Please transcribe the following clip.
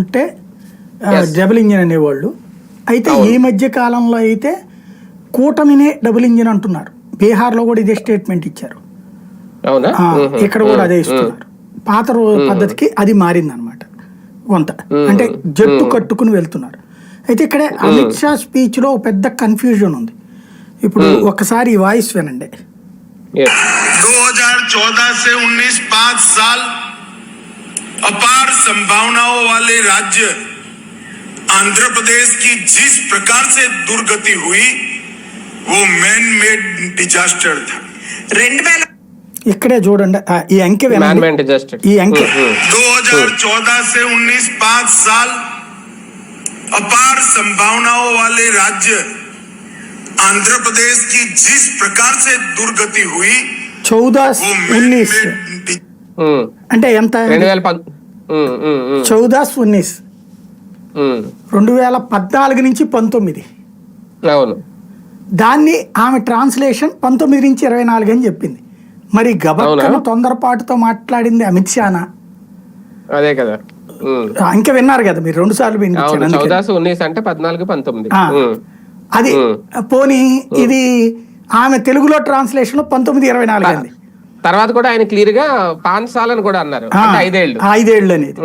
ఉంటే double engine అనేవాళ్ళు. అయితే ఈ మధ్య కాలంలో అయితే కూటమినే డబుల్ ఇంజిన్ అంటున్నారు. బీహార్లో కూడా ఇదే స్టేట్మెంట్ ఇచ్చారు, ఇక్కడ కూడా అదే ఇస్తున్నారు. పాత పద్ధతికి అది మారిందనమాట కొంత, అంటే జట్టు కట్టుకుని వెళ్తున్నారు. అయితే ఇక్కడ అమిత్ షా స్పీచ్ లో పెద్ద కన్ఫ్యూజన్ ఉంది. ఇప్పుడు ఒక్కసారి ఈ వాయిస్ వినండి. 2014 से 19 5 साल अपार संभावनाओं वाले राज्य आंध्र प्रदेश की जिस प्रकार से दुर्गति हुई वो मैन मेड डिजास्टर था. इकड़े చూడండి ఈ అంకె వినండి. ఈ అంకె 2014 से 19 5 साल अपार संभावनाओं वाले राज्य आंध्र प्रदेश की जिस प्रकार से दुर्गति हुई 14-19 అంటే ఎంత? 14-19 2014 నుంచి 19. అవును, దాన్ని ఆమె ట్రాన్స్లేషన్ 19 నుంచి 24 అని చెప్పింది. మరి గబక్కన తొందరపాటుతో మాట్లాడింది అమిత్ షానా? అదే కదా, ఇంకా విన్నారు కదా మీరు 2 సార్లు వినిపించారు. 14-19 అంటే 14-19 అది పోనీ ఇది ఆమె తెలుగులో ట్రాన్స్లేషన్ 19-24 అంది. తర్వాత కూడా ఆయన క్లియర్ గా 5 సార్లు అని కూడా అన్నారు, 5 ఏళ్ళు అనేది.